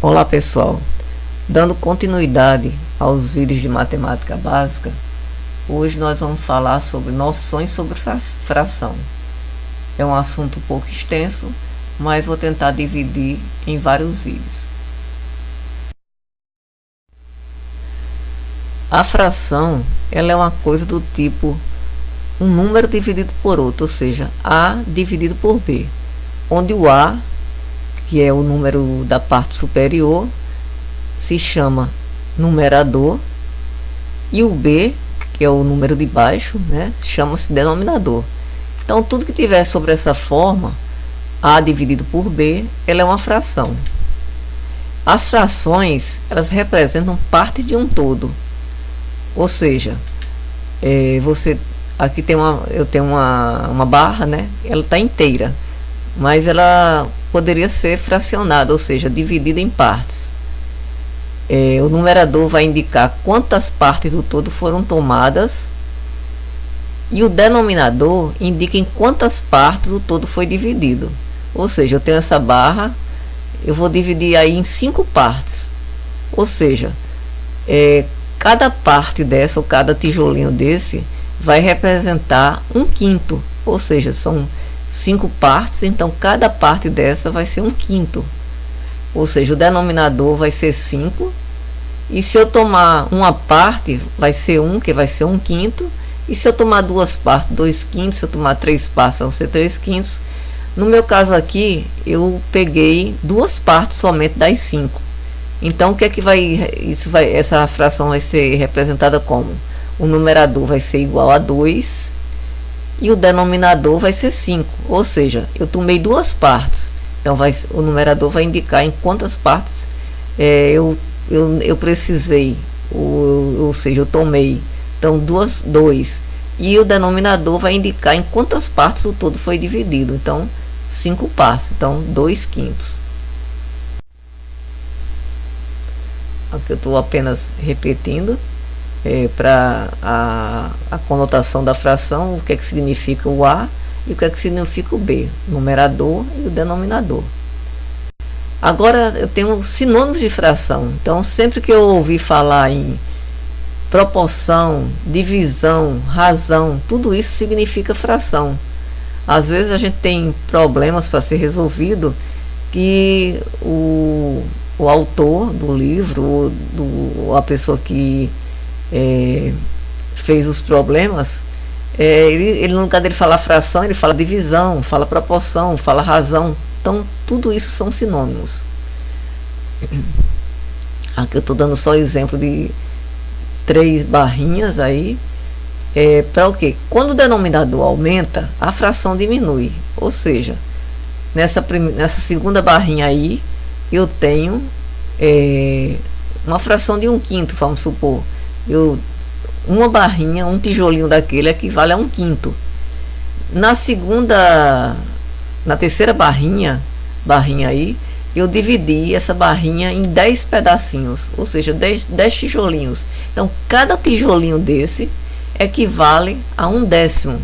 Olá pessoal, dando continuidade aos vídeos de matemática básica, hoje nós vamos falar sobre noções sobre fração. É um assunto um pouco extenso, mas vou tentar dividir em vários vídeos. A fração, ela é uma coisa do tipo um número dividido por outro, ou seja, A dividido por B, onde o A, que é o número da parte superior, se chama numerador, e o B, que é o número de baixo, chama-se denominador. Então, tudo que tiver sobre essa forma, A dividido por B, ela é uma fração. As frações, elas representam parte de um todo, ou seja, aqui eu tenho uma barra, ela está inteira, mas ela poderia ser fracionada, ou seja, dividida em partes. O numerador vai indicar quantas partes do todo foram tomadas, e o denominador indica em quantas partes o todo foi dividido. Ou seja, eu tenho essa barra, eu vou dividir aí em 5 partes, ou seja, cada parte dessa, ou cada tijolinho desse, vai representar 1/5, ou seja, são 5 partes, então cada parte dessa vai ser 1/5, ou seja, o denominador vai ser 5, e se eu tomar uma parte, vai ser 1, que vai ser 1/5, e se eu tomar duas partes, 2/5, se eu tomar 3 partes, vão ser 3/5. No meu caso aqui, eu peguei duas partes somente das 5. Então, o que é que essa fração vai ser representada como? O numerador vai ser igual a 2 e o denominador vai ser 5, ou seja, eu tomei duas partes. Então, o numerador vai indicar em quantas partes eu precisei, ou seja, eu tomei. Então, 2, e o denominador vai indicar em quantas partes o todo foi dividido. Então, 5 partes, então 2/5. Aqui eu estou apenas repetindo para a conotação da fração, o que é que significa o A e o que é que significa o B, o numerador e o denominador. Agora eu tenho sinônimos de fração. Então, sempre que eu ouvir falar em proporção, divisão, razão, tudo isso significa fração. Às vezes a gente tem problemas para ser resolvido que o autor do livro, ou a pessoa que fez os problemas, ele no lugar dele falar fração, ele fala divisão, fala proporção, fala razão. Então, tudo isso são sinônimos. Aqui eu estou dando só exemplo de 3 barrinhas aí. Para o quê? Quando o denominador aumenta, a fração diminui. Ou seja, nessa segunda barrinha aí, eu tenho uma fração de 1/5, vamos supor. Uma barrinha, um tijolinho daquele equivale a 1/5. Na terceira barrinha aí, eu dividi essa barrinha em 10 pedacinhos, ou seja, 10 tijolinhos. Então, cada tijolinho desse equivale a 1/10.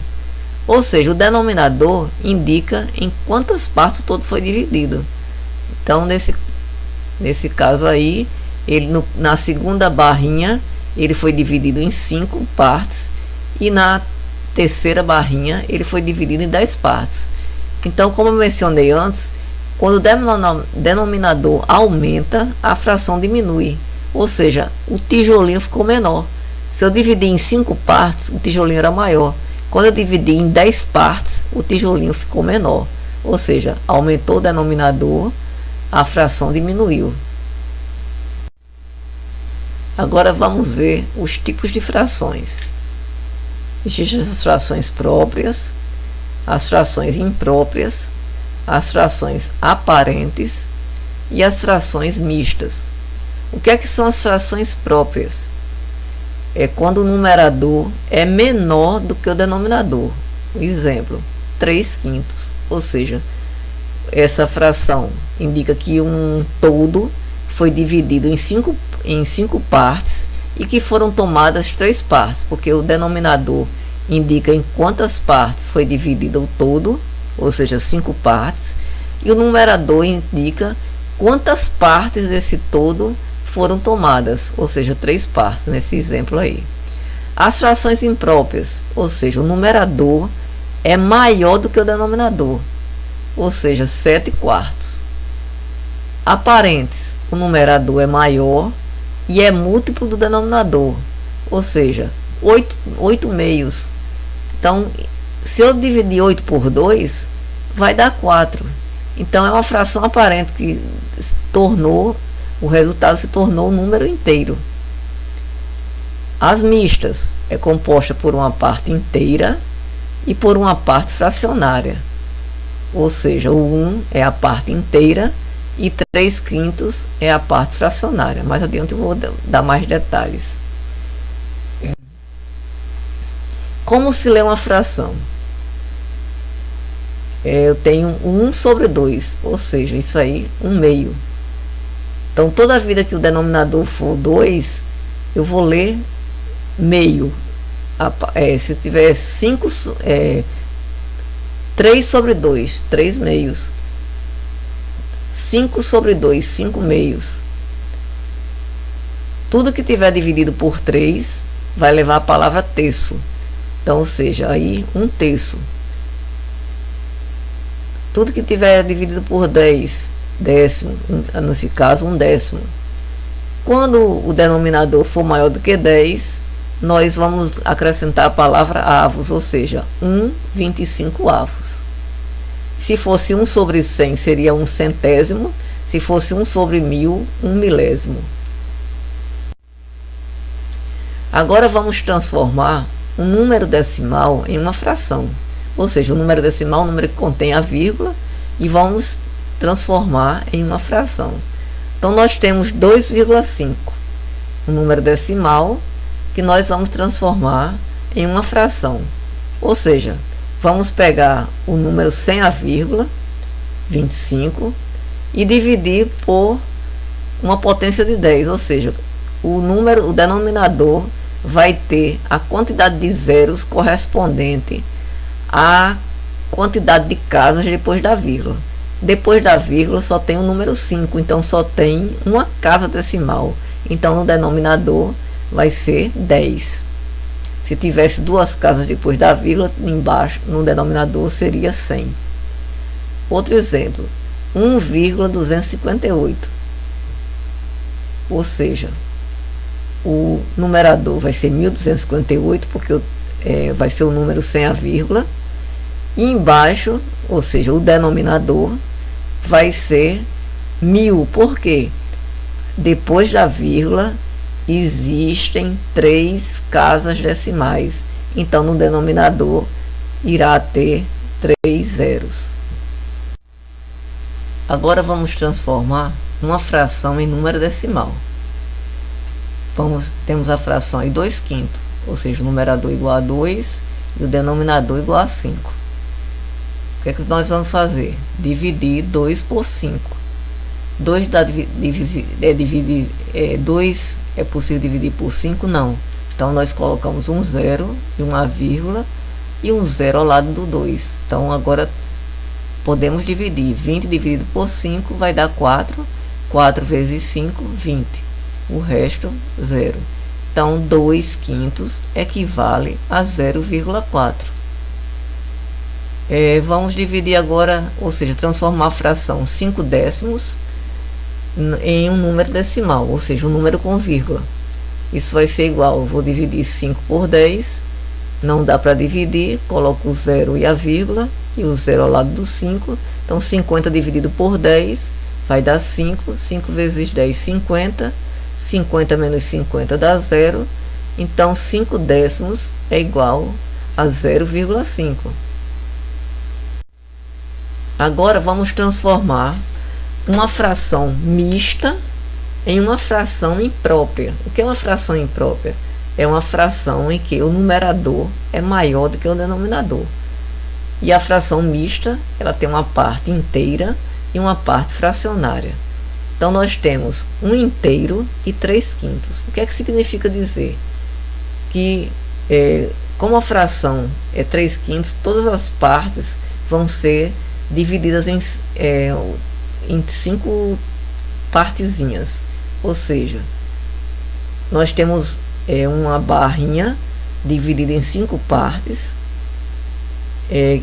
Ou seja, o denominador indica em quantas partes o todo foi dividido. Então, nesse caso aí, na segunda barrinha, ele foi dividido em 5 partes, e na terceira barrinha, ele foi dividido em 10 partes. Então, como eu mencionei antes, quando o denominador aumenta, a fração diminui. Ou seja, o tijolinho ficou menor. Se eu dividir em 5 partes, o tijolinho era maior. Quando eu dividi em 10 partes, o tijolinho ficou menor. Ou seja, aumentou o denominador, a fração diminuiu. Agora vamos ver os tipos de frações. Existem as frações próprias, as frações impróprias, as frações aparentes e as frações mistas. O que é que são as frações próprias? É quando o numerador é menor do que o denominador. Exemplo, 3/5. Ou seja, essa fração indica que um todo foi dividido em 5 partes e que foram tomadas 3 partes, porque o denominador indica em quantas partes foi dividido o todo, ou seja, 5 partes, e o numerador indica quantas partes desse todo foram tomadas, ou seja, 3 partes nesse exemplo aí. As frações impróprias, ou seja, o numerador é maior do que o denominador, ou seja, 7/4. Aparentes, o numerador é maior e é múltiplo do denominador, ou seja, 8/2. Então, se eu dividir 8 por 2, vai dar 4. Então, é uma fração aparente que o resultado se tornou um número inteiro. As mistas é composta por uma parte inteira e por uma parte fracionária. Ou seja, o 1 é a parte inteira e 3/5 é a parte fracionária. Mais adiante eu vou dar mais detalhes. Como se lê uma fração? Eu tenho 1 sobre 2, ou seja, isso aí, 1/2. Então, toda vida que o denominador for 2, eu vou ler meio. Se tiver 3 sobre 2, 3/2. 5 sobre 2, 5/2. Tudo que tiver dividido por 3 vai levar a palavra terço. Então, ou seja, aí 1/3. Tudo que tiver dividido por 10, décimo, nesse caso 1/10. Quando o denominador for maior do que 10, nós vamos acrescentar a palavra avos, ou seja, 1/25. Se fosse 1 sobre 100, seria 1/100. Se fosse 1 sobre 1000, 1/1000. Agora vamos transformar um número decimal em uma fração. Ou seja, o número decimal é um número que contém a vírgula e vamos transformar em uma fração. Então, nós temos 2,5, um número decimal que nós vamos transformar em uma fração. Ou seja, vamos pegar o número sem a vírgula, 25, e dividir por uma potência de 10, ou seja, o denominador vai ter a quantidade de zeros correspondente à quantidade de casas depois da vírgula. Depois da vírgula só tem o número 5, então só tem uma casa decimal. Então, no denominador vai ser 10. Se tivesse 2 casas depois da vírgula, embaixo, no denominador, seria 100. Outro exemplo, 1,258. Ou seja, o numerador vai ser 1258, porque vai ser o número sem a vírgula. E embaixo, ou seja, o denominador, vai ser 1000. Por quê? Depois da vírgula existem 3 casas decimais. Então, no denominador irá ter 3 zeros. Agora vamos transformar uma fração em número decimal. Temos a fração aí 2/5, ou seja, o numerador igual a 2 e o denominador igual a 5. O que é que nós vamos fazer? Dividir 2 por 5. 2 é possível dividir por 5? Não. Então, nós colocamos um 0 e uma vírgula e um 0 ao lado do 2. Então, agora podemos dividir. 20 dividido por 5 vai dar 4. 4 vezes 5, 20. O resto, 0. Então, 2/5 equivale a 0,4. Vamos dividir agora, ou seja, transformar a fração 5 décimos em um número decimal, ou seja, um número com vírgula. Isso vai ser igual, eu vou dividir 5 por 10, não dá para dividir, coloco o 0 e a vírgula, e o 0 ao lado do 5, então 50 dividido por 10 vai dar 5, 5 vezes 10, 50, 50 menos 50 dá 0, então 5 décimos é igual a 0,5. Agora vamos transformar uma fração mista em uma fração imprópria. O que é uma fração imprópria? É uma fração em que o numerador é maior do que o denominador. E a fração mista, ela tem uma parte inteira e uma parte fracionária. Então, nós temos 1 inteiro e 3/5. O que é que significa dizer? Que, como a fração é 3/5, todas as partes vão ser divididas em 5 partezinhas, ou seja, nós temos uma barrinha dividida em 5 partes,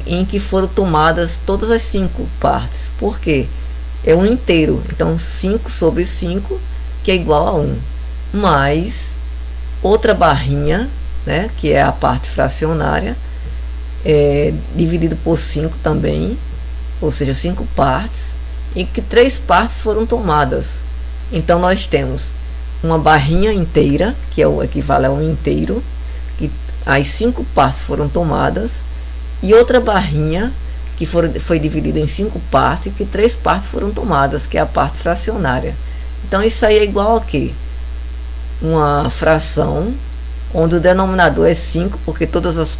em que foram tomadas todas as 5 partes. Por quê? É um inteiro, então 5 sobre 5, que é igual a 1, mais outra barrinha, né, que é a parte fracionária, dividido por 5 também, ou seja, 5 partes, e que 3 partes foram tomadas. Então nós temos uma barrinha inteira, que equivale a um inteiro, que as 5 partes foram tomadas, e outra barrinha que foi dividida em 5 partes e que 3 partes foram tomadas, que é a parte fracionária. Então isso aí é igual a quê? Uma fração onde o denominador é 5, porque todas as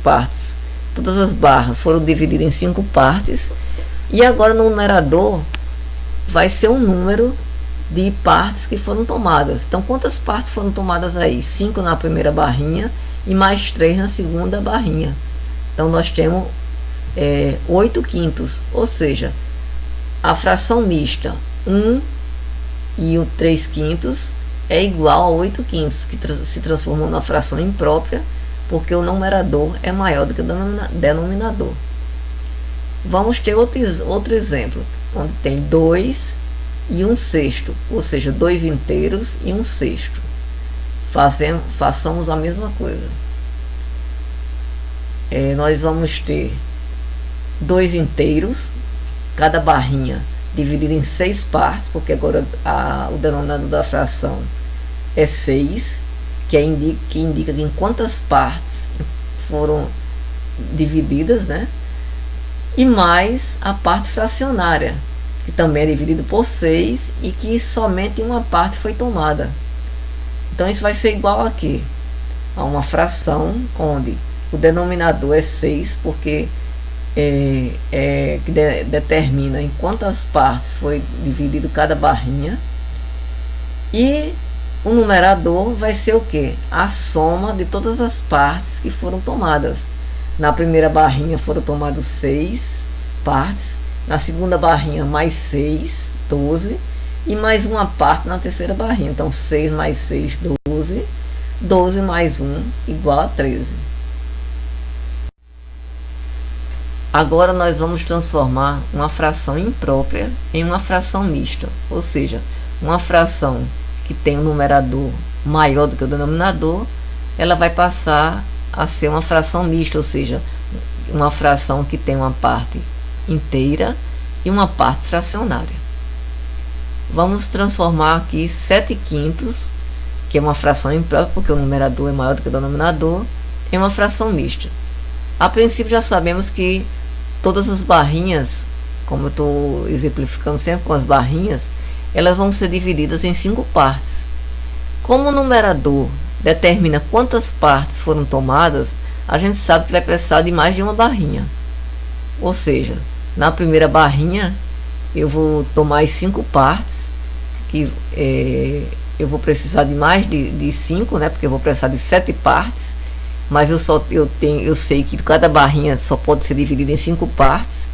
barras foram divididas em 5 partes, e agora no numerador vai ser um número de partes que foram tomadas. Então quantas partes foram tomadas aí? 5 na primeira barrinha e mais 3 na segunda barrinha. Então nós temos 8 quintos, ou seja, a fração mista 1 e o 3 quintos é igual a 8 quintos, que se transformou numa fração imprópria, porque o numerador é maior do que o denominador. Vamos ter outro exemplo, onde tem 2 e 1/6, ou seja, 2 inteiros e 1/6. Façamos a mesma coisa. Nós vamos ter 2 inteiros, cada barrinha dividida em 6 partes, porque agora o denominador da fração é 6, que indica em quantas partes foram divididas, né? E mais a parte fracionária, que também é dividido por 6 e que somente uma parte foi tomada. Então isso vai ser igual aqui a uma fração onde o denominador é 6, porque que determina em quantas partes foi dividido cada barrinha, e o numerador vai ser o que? A soma de todas as partes que foram tomadas. Na primeira barrinha foram tomadas 6 partes, na segunda barrinha mais 6, 12, e mais uma parte na terceira barrinha. Então 6 mais 6, 12, 12 mais 1 igual a 13. Agora nós vamos transformar uma fração imprópria em uma fração mista, ou seja, uma fração que tem um numerador maior do que o denominador, ela vai passar a ser uma fração mista, ou seja, uma fração que tem uma parte inteira e uma parte fracionária. Vamos transformar aqui 7 quintos, que é uma fração imprópria, porque o numerador é maior do que o denominador, em uma fração mista. A princípio já sabemos que todas as barrinhas, como eu estou exemplificando sempre com as barrinhas, elas vão ser divididas em 5 partes. Como o numerador determina quantas partes foram tomadas, a gente sabe que vai precisar de mais de uma barrinha. Ou seja, na primeira barrinha eu vou tomar as 5 partes, que eu vou precisar de mais de 5, né, porque eu vou precisar de 7 partes, mas eu sei que cada barrinha só pode ser dividida em 5 partes,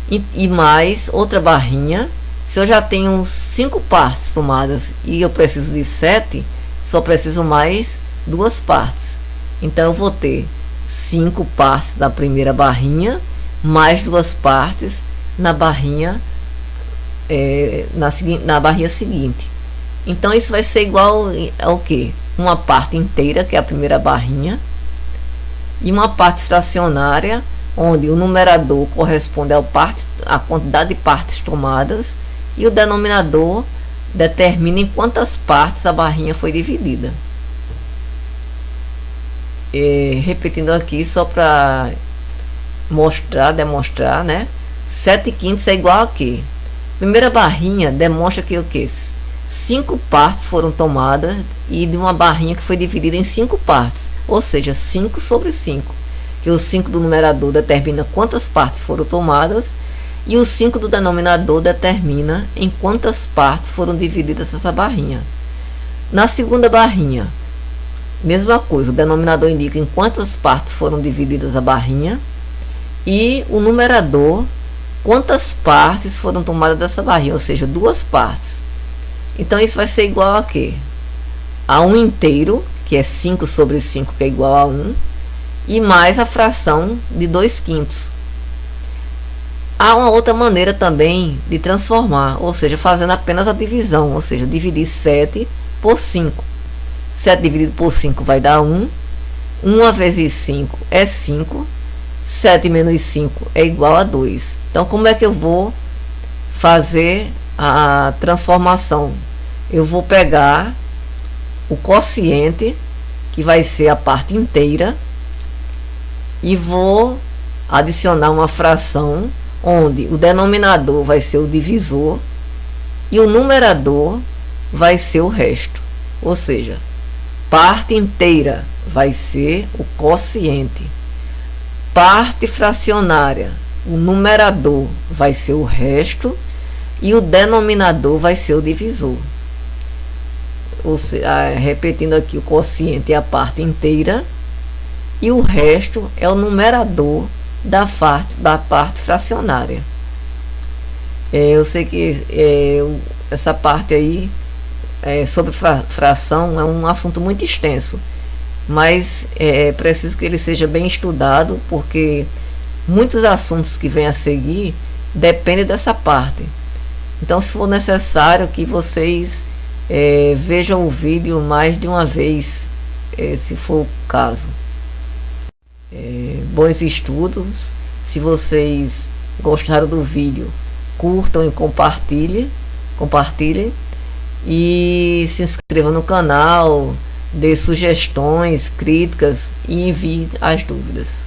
e mais outra barrinha. Se eu já tenho 5 partes tomadas e eu preciso de 7, só preciso mais 2 partes. Então eu vou ter 5 partes da primeira barrinha, mais 2 partes na barrinha na barrinha seguinte. Então isso vai ser igual ao que? Uma parte inteira, que é a primeira barrinha, e uma parte fracionária, onde o numerador corresponde à quantidade de partes tomadas, e o denominador determina em quantas partes a barrinha foi dividida. Repetindo aqui, só para demonstrar, né? 7 quintos é igual a quê? Primeira barrinha demonstra que o que? 5 partes foram tomadas, e de uma barrinha que foi dividida em 5 partes, ou seja, 5 sobre 5, que o 5 do numerador determina quantas partes foram tomadas, e o 5 do denominador determina em quantas partes foram divididas essa barrinha. Na segunda barrinha, mesma coisa, o denominador indica em quantas partes foram divididas a barrinha, e o numerador quantas partes foram tomadas dessa barrinha, ou seja, 2 partes. Então isso vai ser igual a quê? A 1 inteiro, que é 5 sobre 5, que é igual a 1, e mais a fração de 2/5. Há uma outra maneira também de transformar, ou seja, fazendo apenas a divisão, ou seja, dividir 7 por 5. 7 dividido por 5 vai dar 1. 1 vezes 5 é 5. 7 menos 5 é igual a 2. Então, como é que eu vou fazer a transformação? Eu vou pegar o quociente, que vai ser a parte inteira, e vou adicionar uma fração onde o denominador vai ser o divisor e o numerador vai ser o resto. Ou seja, parte inteira vai ser o quociente, parte fracionária, o numerador vai ser o resto e o denominador vai ser o divisor. Ou seja, repetindo aqui, o quociente é a parte inteira e o resto é o numerador da parte fracionária. Eu sei que essa parte aí sobre fração é um assunto muito extenso, mas é preciso que ele seja bem estudado, porque muitos assuntos que vêm a seguir dependem dessa parte. Então, se for necessário que vocês vejam o vídeo mais de uma vez, se for o caso. Bons estudos. Se vocês gostaram do vídeo, curtam e compartilhem e se inscrevam no canal, dê sugestões, críticas e envie as dúvidas.